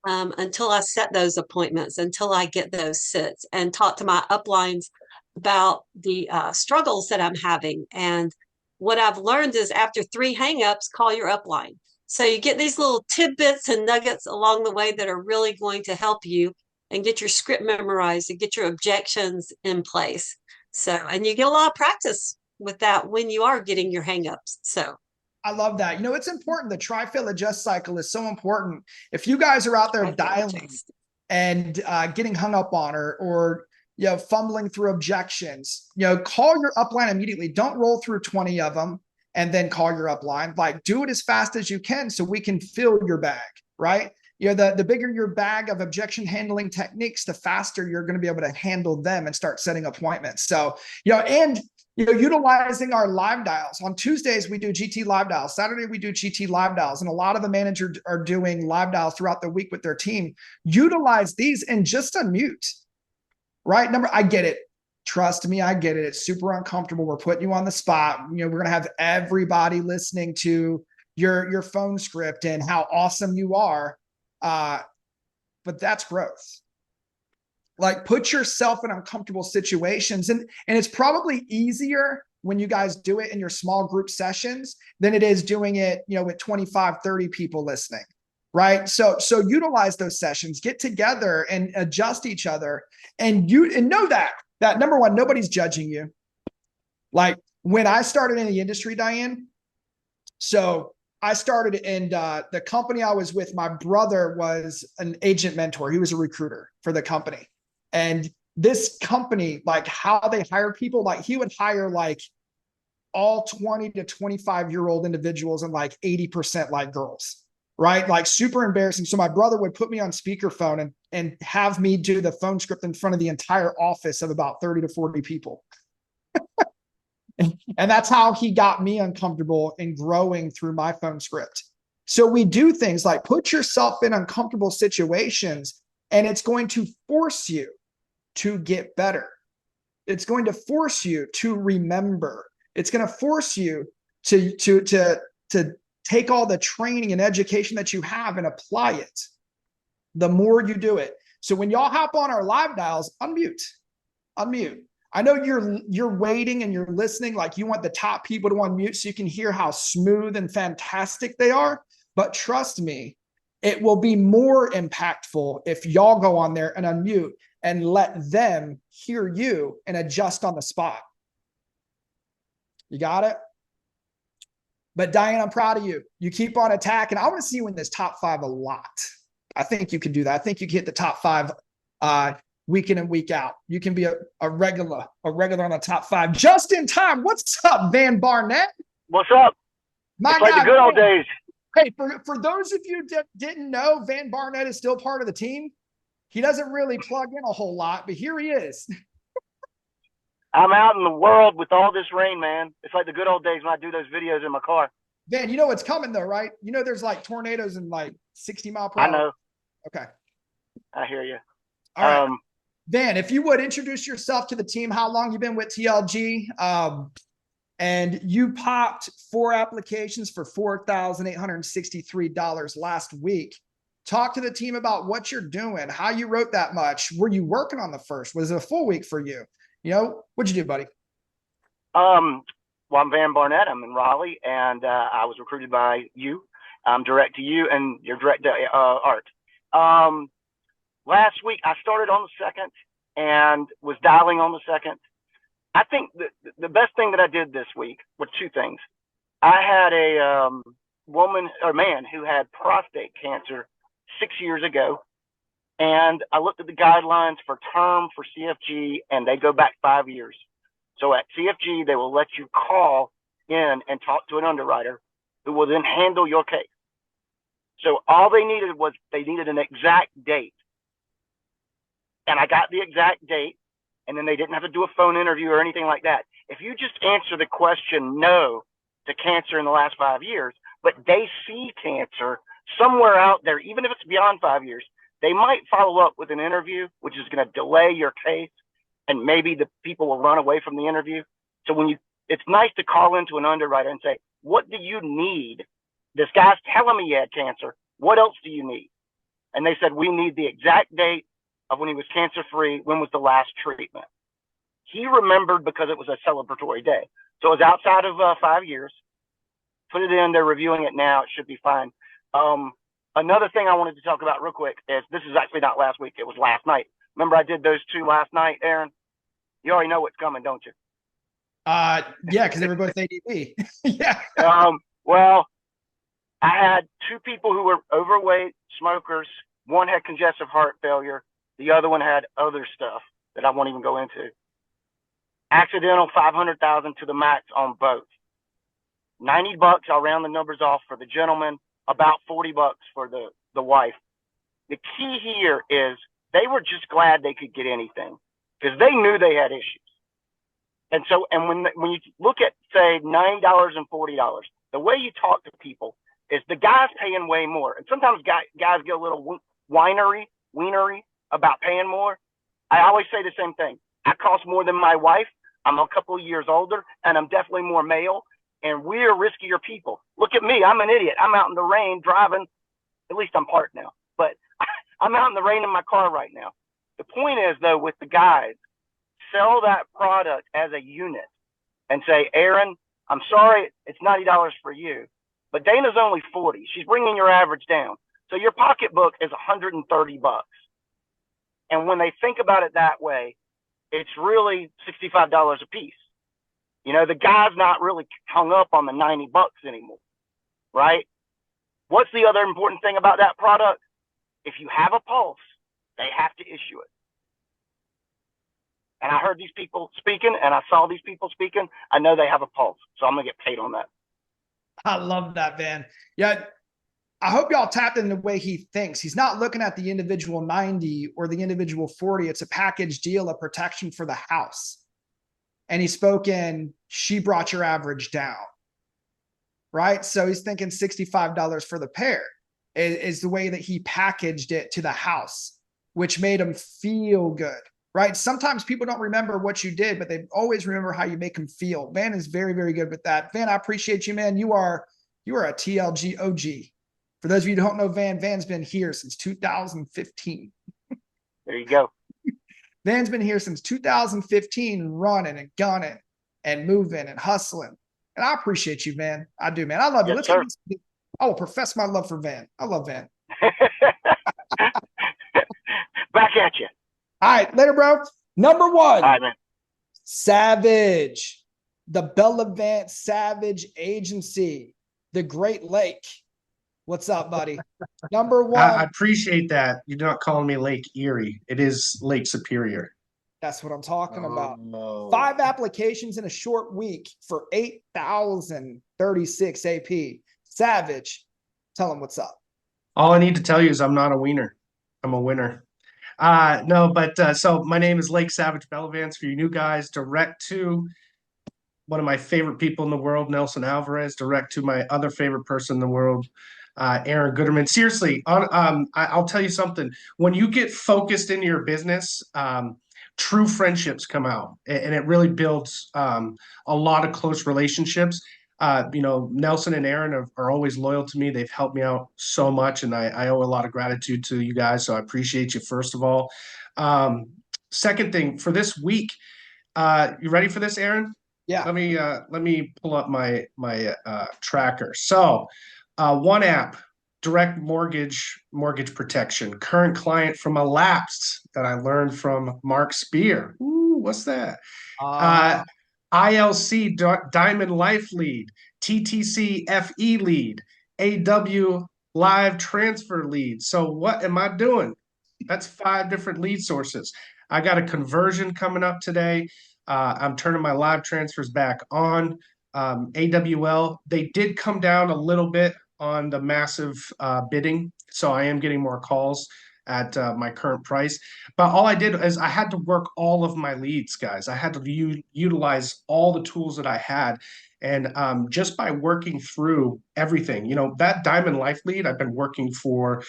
until I set those appointments, until I get those sits, and talk to my uplines about the struggles that I'm having. And what I've learned is after 3 hangups, call your upline. So you get these little tidbits and nuggets along the way that are really going to help you and get your script memorized and get your objections in place. So, and you get a lot of practice with that when you are getting your hangups. So
I love that. You know, it's important. The try-fail adjust cycle is so important. If you guys are out there dialing and getting hung up on or you know, fumbling through objections, you know, call your upline immediately. Don't roll through 20 of them and then call your upline. Like, do it as fast as you can so we can fill your bag, right? You know, the bigger your bag of objection handling techniques, the faster you're going to be able to handle them and start setting appointments. So, you know, and you know, utilizing our live dials. On Tuesdays, we do GT live dials. Saturday, we do GT live dials. And a lot of the managers are doing live dials throughout the week with their team. Utilize these and just unmute, right? I get it. Trust me, I get it. It's super uncomfortable. We're putting you on the spot. You know, we're going to have everybody listening to your phone script and how awesome you are. But that's growth. Like, put yourself in uncomfortable situations. And it's probably easier when you guys do it in your small group sessions than it is doing it, you know, with 25, 30 people listening, right? So utilize those sessions, get together and adjust each other. And know that number one, nobody's judging you. Like when I started in the industry, Diane, so I started in the company I was with. My brother was an agent mentor. He was a recruiter for the company. And this company, like how they hire people, like he would hire like all 20 to 25-year-old individuals and like 80% like girls, right? Like super embarrassing. So my brother would put me on speakerphone and have me do the phone script in front of the entire office of about 30 to 40 people. And that's how he got me uncomfortable and growing through my phone script. So we do things like put yourself in uncomfortable situations, and it's going to force you to get better. It's going to force you to remember. It's going to force you to take all the training and education that you have and apply it. The more you do it. So when y'all hop on our live dials, unmute. I know you're waiting and you're listening, like you want the top people to unmute so you can hear how smooth and fantastic they are. But trust me, it will be more impactful if y'all go on there and unmute and let them hear you and adjust on the spot. You got it? But Diane, I'm proud of you. You keep on attacking. I want to see you in this top 5 a lot. I think you can do that. I think you can hit the top 5 week in and week out. You can be a regular on the top 5 just in time. What's up, Van Barnett?
What's up?
My
It's like
guy,
the good old
Van.
days.
Hey, for those of you that didn't know, Van Barnett is still part of the team. He doesn't really plug in a whole lot, but here he is.
I'm out in the world with all this rain, man. It's like the good old days when I do those videos in my car.
Van, you know what's coming though, right? You know there's like tornadoes and like 60 mile per hour.
I know.
Okay.
I hear you.
All right. Van, if you would introduce yourself to the team, how long you been with TLG? And you popped 4 applications for $4,863 last week. Talk to the team about what you're doing, how you wrote that much. Were you working on the first? Was it a full week for you? You know, what'd you do, buddy?
Well, I'm Van Barnett. I'm in Raleigh, and I was recruited by you. I'm direct to you, and you're direct to Art. Last week, I started on the 2nd and was dialing on the 2nd. I think the best thing that I did this week were 2 things. I had a man who had prostate cancer 6 years ago. And I looked at the guidelines for term for CFG, and they go back 5 years. So at CFG, they will let you call in and talk to an underwriter who will then handle your case. So all they needed an exact date. And I got the exact date, and then they didn't have to do a phone interview or anything like that. If you just answer the question no to cancer in the last 5 years, but they see cancer somewhere out there, even if it's beyond 5 years, they might follow up with an interview, which is going to delay your case, and maybe the people will run away from the interview. So it's nice to call into an underwriter and say, what do you need? This guy's telling me he had cancer. What else do you need? And they said, we need the exact date of when he was cancer-free. When was the last treatment? He remembered because it was a celebratory day. So it was outside of 5 years. Put it in, they're reviewing it now. It should be fine. Another thing I wanted to talk about real quick is this is actually not last week. It was last night. Remember I did those 2 last night, Aaron? You already know what's coming, don't you?
Yeah, because they were both ADP. Yeah.
Well, I had 2 people who were overweight smokers. One had congestive heart failure. The other one had other stuff that I won't even go into. Accidental 500,000 to the max on both. $90. I'll round the numbers off for the gentleman. About $40 for the wife. The key here is they were just glad they could get anything because they knew they had issues. And so, and when you look at say $9 and $40, the way you talk to people is the guy's paying way more. And sometimes guys get a little wienery about paying more. I always say the same thing. I cost more than my wife. I'm a couple of years older, and I'm definitely more male. And we're riskier people. Look at me. I'm an idiot. I'm out in the rain driving. At least I'm parked now. But I'm out in the rain in my car right now. The point is, though, with the guys, sell that product as a unit and say, Aaron, I'm sorry, it's $90 for you. But Dana's only 40. She's bringing your average down. So your pocketbook is $130. And when they think about it that way, it's really $65 a piece. You know, the guy's not really hung up on the $90 anymore, right? What's the other important thing about that product? If you have a pulse, they have to issue it. And I heard these people speaking, and I saw these people speaking. I know they have a pulse, so I'm going to get paid on that.
I love that, Van. Yeah, I hope y'all tapped in the way he thinks. He's not looking at the individual 90 or the individual 40. It's a package deal of protection for the house. And he's spoken, she brought your average down, right? So he's thinking $65 for the pair is the way that he packaged it to the house, which made him feel good, right? Sometimes people don't remember what you did, but they always remember how you make them feel. Van is very, very good with that. Van, I appreciate you, man. You are a TLG OG. For those of you who don't know Van, Van's been here since 2015.
There you go.
Van's been here since 2015, running and gunning and moving and hustling. And I appreciate you, Van. I do, man. I love you.
Yes,
I will profess my love for Van. I love Van.
Back at you.
All right, later, bro. Number 1.
All right, man.
Savage. The Bellavance Savage Agency. The Great Lake. What's up, buddy? Number
I
one.
appreciate that. You're not calling me Lake Erie. It is Lake Superior.
That's what I'm talking about.
No.
5 applications in a short week for 8,036 AP. Savage, tell him what's up.
All I need to tell you is I'm not a wiener. I'm a winner. No, but so my name is Lake Savage Bellavance. For you new guys, direct to one of my favorite people in the world, Nelson Alvarez, direct to my other favorite person in the world, Aaron Gooderman. Seriously, I'll tell you something. When you get focused in your business, true friendships come out, and it really builds a lot of close relationships. Nelson and Aaron are always loyal to me. They've helped me out so much, and I owe a lot of gratitude to you guys. So I appreciate you, first of all. Second thing, for this week, you ready for this, Aaron?
Yeah.
Let me pull up my tracker. So, one app, direct mortgage protection. Current client from Elapsed that I learned from Mark Spear. Ooh, what's that? ILC Diamond Life lead, TTC FE lead, AW Live Transfer lead. So what am I doing? That's 5 different lead sources. I got a conversion coming up today. I'm turning my live transfers back on. AWL, they did come down a little bit on the massive bidding, so I am getting more calls at my current price. But all I did is I had to work all of my leads, guys. I had to utilize all the tools that I had. And just by working through everything, that Diamond Life lead, I've been working for,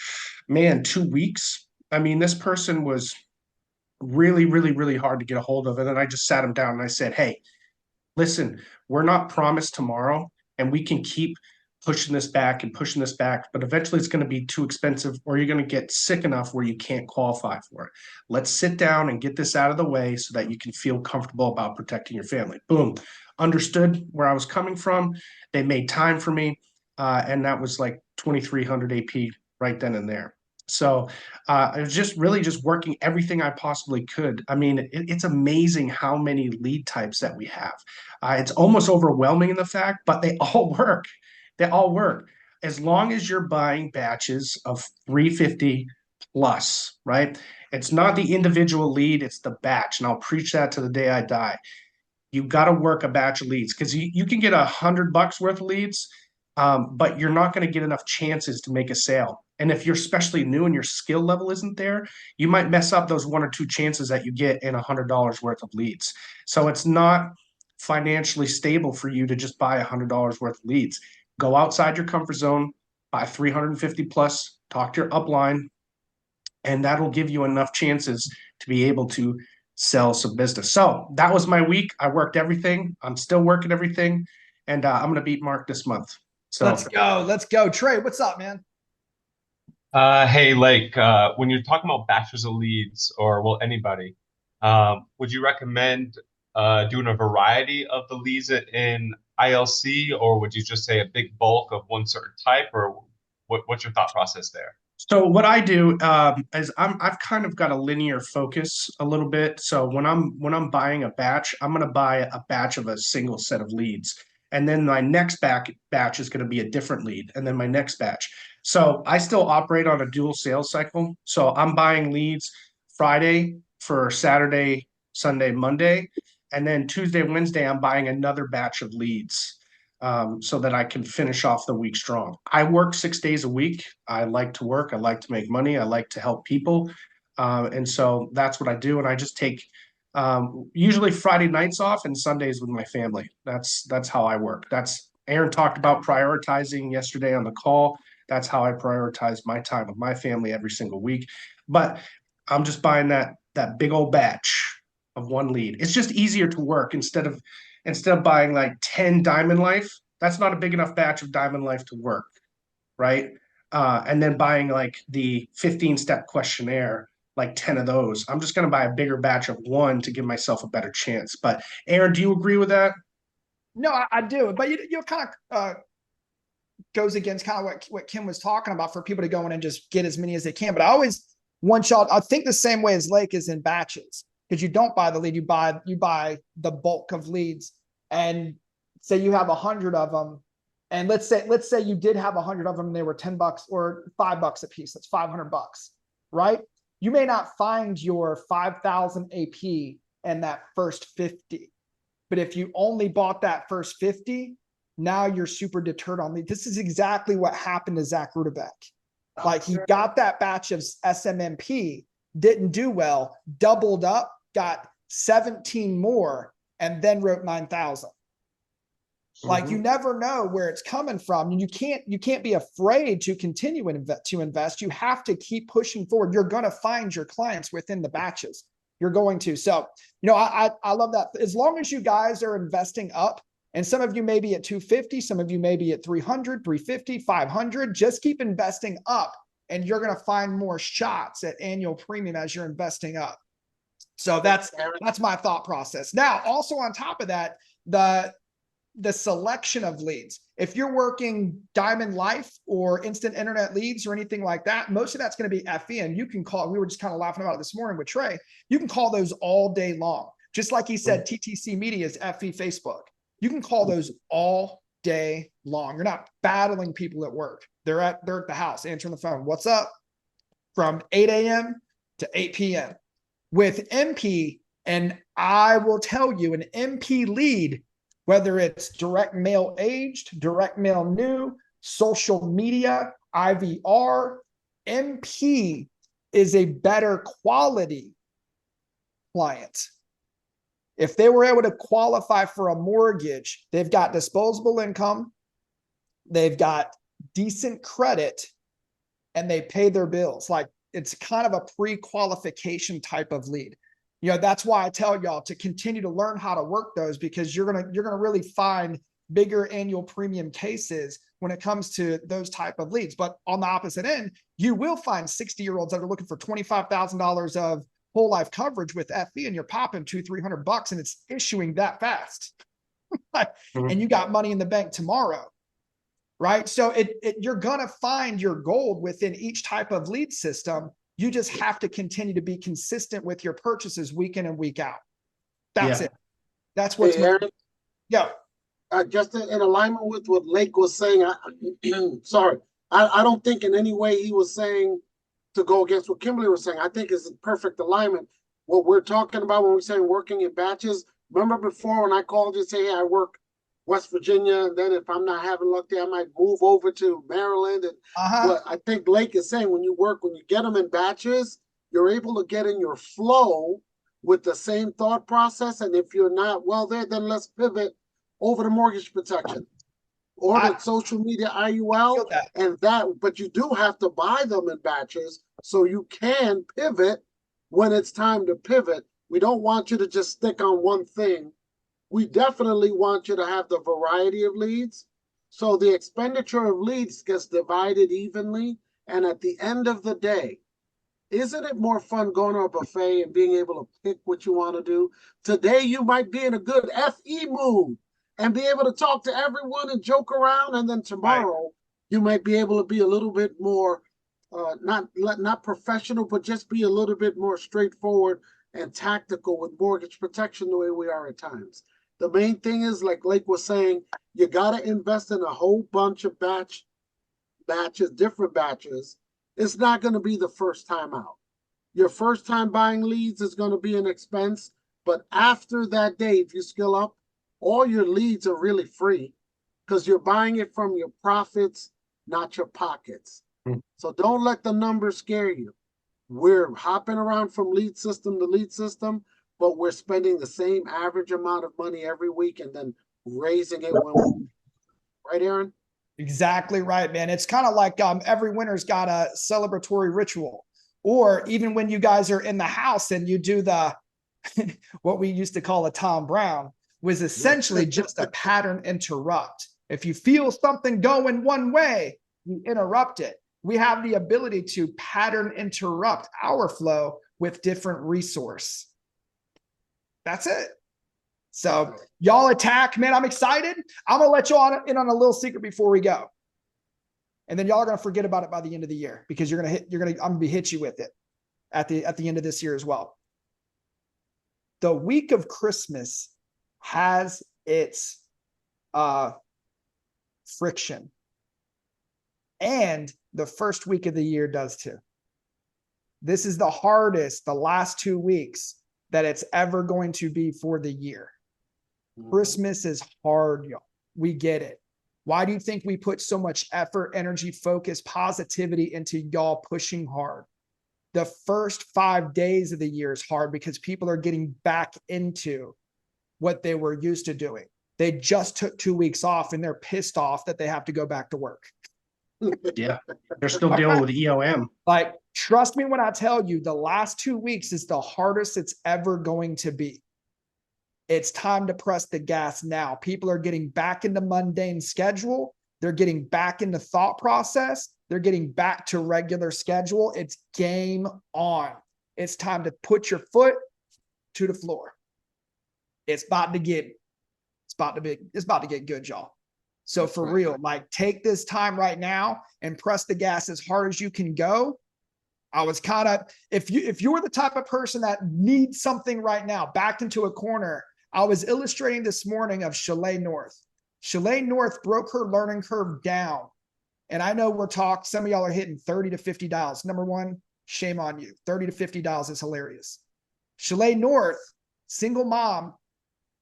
2 weeks. I mean, this person was really, really, really hard to get a hold of. And then I just sat him down and I said, hey, listen, we're not promised tomorrow, and we can keep pushing this back and pushing this back, but eventually it's going to be too expensive, or you're going to get sick enough where you can't qualify for it. Let's sit down and get this out of the way so that you can feel comfortable about protecting your family. Boom. Understood where I was coming from. They made time for me. And that was like 2,300 AP right then and there. So I was just really just working everything I possibly could. I mean, it's amazing how many lead types that we have. It's almost overwhelming in the fact, but they all work. They all work. As long as you're buying batches of 350 plus, right? It's not the individual lead, it's the batch. And I'll preach that to the day I die. You've got to work a batch of leads, because you can get $100 worth of leads, but you're not going to get enough chances to make a sale. And if you're especially new and your skill level isn't there, you might mess up those 1 or 2 chances that you get in $100 worth of leads. So it's not financially stable for you to just buy $100 worth of leads. Go outside your comfort zone, buy 350 plus, talk to your upline, and that'll give you enough chances to be able to sell some business. So that was my week. I worked everything. I'm still working everything, and I'm going to beat Mark this month. So
Let's go. Let's go. Trey, what's up, man?
Hey, Lake, when you're talking about batches of leads, or well, anybody, would you recommend doing a variety of the leads in ILC, or would you just say a big bulk of one certain type, or what's your thought process there?
So what I do is I've kind of got a linear focus a little bit. So when I'm buying a batch, I'm going to buy a batch of a single set of leads. And then my next batch is going to be a different lead, and then my next batch. So I still operate on a dual sales cycle. So I'm buying leads Friday for Saturday, Sunday, Monday. And then Tuesday, Wednesday, I'm buying another batch of leads so that I can finish off the week strong. I work 6 days a week. I like to work. I like to make money. I like to help people. And so that's what I do. And I just take usually Friday nights off and Sundays with my family. That's how I work. That's Aaron talked about prioritizing yesterday on the call. That's how I prioritize my time with my family every single week. But I'm just buying that big old batch of one lead. It's just easier to work instead of buying like 10 Diamond Life. That's not a big enough batch of Diamond Life to work, right? And then buying like the 15-step questionnaire, like 10 of those. I'm just going to buy a bigger batch of one to give myself a better chance. But Aaron, do you agree with that?
No, I do. But you kind of goes against kind of what Kim was talking about, for people to go in and just get as many as they can. But I always want y'all, I think the same way as Lake is in batches, because you don't buy the lead, you buy the bulk of leads. And say you have 100 of them, And let's say you did have 100 of them and they were $10 or $5 a piece. That's $500, right? You may not find your 5,000 AP in that first 50. But if you only bought that first 50, now you're super deterred on lead. This is exactly what happened to Zach Rudebeck. Like he got that batch of SMMP, didn't do well, doubled up, got 17 more, and then wrote 9,000. Like you never know where it's coming from. And you can't be afraid to continue to invest. You have to keep pushing forward. You're going to find your clients within the batches. You're going to. So, I love that. As long as you guys are investing up, and some of you may be at 250, some of you may be at 300, 350, 500, just keep investing up and you're going to find more shots at annual premium as you're investing up. So that's my thought process. Now, also on top of that, the selection of leads. If you're working Diamond Life or instant internet leads or anything like that, most of that's going to be FE, and you can call, we were just kind of laughing about it this morning with Trey. You can call those all day long. Just like he said, TTC Media is FE Facebook. You can call those all day long. You're not battling people at work. They're at the house answering the phone. What's up? From 8 a.m. to 8 p.m. With MP, and I will tell you, an MP lead, whether it's direct mail aged, direct mail new, social media, IVR, MP is a better quality client. If they were able to qualify for a mortgage, they've got disposable income, they've got decent credit, and they pay their bills. Like it's kind of a pre-qualification type of lead. That's why I tell y'all to continue to learn how to work those, because you're gonna really find bigger annual premium cases when it comes to those type of leads. But on the opposite end, you will find 60-year-olds that are looking for $25,000 of whole life coverage with FE, and you're popping $200-300 and it's issuing that fast. And you got money in the bank tomorrow, right? So you're gonna find your gold within each type of lead system. You just have to continue to be consistent with your purchases week in and week out. That's it. That's what's
just in alignment with what Lake was saying. I don't think in any way he was saying to go against what Kimberly was saying. I think it's in perfect alignment. What we're talking about when we say working in batches. Remember before when I called you and say, hey, I work West Virginia, and then if I'm not having luck there, I might move over to Maryland. And what I think Lake is saying, when you get them in batches, you're able to get in your flow with the same thought process. And if you're not well there, then let's pivot over to mortgage protection or the social media IUL and that. But you do have to buy them in batches so you can pivot when it's time to pivot. We don't want you to just stick on one thing. We definitely want you to have the variety of leads. So the expenditure of leads gets divided evenly. And at the end of the day, isn't it more fun going to a buffet and being able to pick what you want to do? Today, you might be in a good FE mood and be able to talk to everyone and joke around. And then tomorrow, you might be able to be a little bit more, not professional, but just be a little bit more straightforward and tactical with mortgage protection the way we are at times. The main thing is, like Lake was saying, you got to invest in a whole bunch of batches, different batches. It's not going to be the first time out. Your first time buying leads is going to be an expense. But after that day, if you skill up, all your leads are really free because you're buying it from your profits, not your pockets. So don't let the numbers scare you. We're hopping around from lead system to lead system, but we're spending the same average amount of money every week and then raising it when we, right, Aaron?
Exactly right, man. It's kind of like every winter's got a celebratory ritual. Or even when you guys are in the house and you do the what we used to call a Tom Brown, was essentially just a pattern interrupt. If you feel something going one way, you interrupt it. We have the ability to pattern interrupt our flow with different resource. That's it. So y'all attack, man. I'm excited. I'm going to let y'all in on a little secret before we go. And then y'all are going to forget about it by the end of the year because I'm going to hit you with it at the end of this year as well. The week of Christmas has its friction. And the first week of the year does too. This is the hardest, the last 2 weeks that it's ever going to be for the year. Christmas is hard, y'all. We get it. Why do you think we put so much effort, energy, focus, positivity into y'all pushing hard? The first 5 days of the year is hard because people are getting back into what they were used to doing. They just took 2 weeks off and they're pissed off that they have to go back to work.
Yeah, they're still dealing with EOM.
Like, trust me when I tell you, the last 2 weeks is the hardest it's ever going to be. It's time to press the gas now. People are getting back into mundane schedule. They're getting back into thought process. They're getting back to regular schedule. It's game on. It's time to put your foot to the floor. It's about to get good, y'all. So for real, like, take this time right now and press the gas as hard as you can go. I was kind of, if you're the type of person that needs something right now, backed into a corner, I was illustrating this morning of Chalet North. Chalet North broke her learning curve down. And I know some of y'all are hitting 30 to 50 dials. Number one, shame on you. 30 to 50 dials is hilarious. Chalet North, single mom,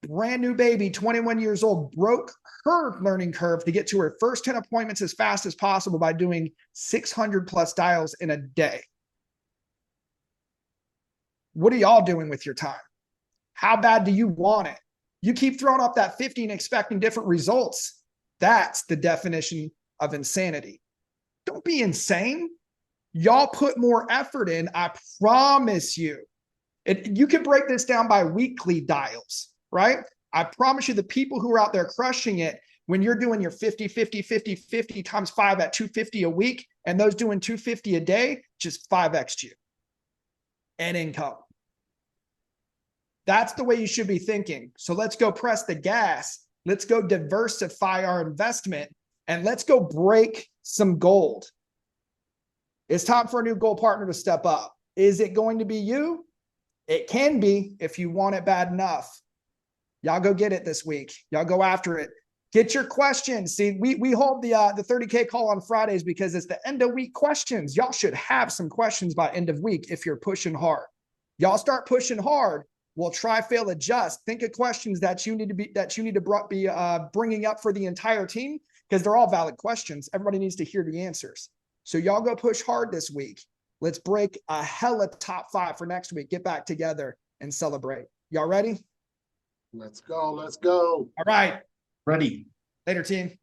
brand new baby, 21 years old, broke her learning curve to get to her first 10 appointments as fast as possible by doing 600 plus dials in a day. What are y'all doing with your time? How bad do you want it? You keep throwing up that 50 and expecting different results. That's the definition of insanity. Don't be insane. Y'all put more effort in. I promise you. You can break this down by weekly dials, right? I promise you the people who are out there crushing it, when you're doing your 50, 50, 50, 50 times 5 at 250 a week, and those doing 250 a day, just 5x you and income. That's the way you should be thinking. So let's go press the gas. Let's go diversify our investment and let's go break some gold. It's time for a new gold partner to step up. Is it going to be you? It can be if you want it bad enough. Y'all go get it this week. Y'all go after it. Get your questions. See, we hold the 30K call on Fridays because it's the end of week questions. Y'all should have some questions by end of week if you're pushing hard. Y'all start pushing hard. We'll try, fail, adjust. Think of questions that you need to be bringing up for the entire team because they're all valid questions. Everybody needs to hear the answers. So y'all go push hard this week. Let's break a hella top 5 for next week. Get back together and celebrate. Y'all ready?
Let's go. Let's go.
All right.
Ready.
Later, team.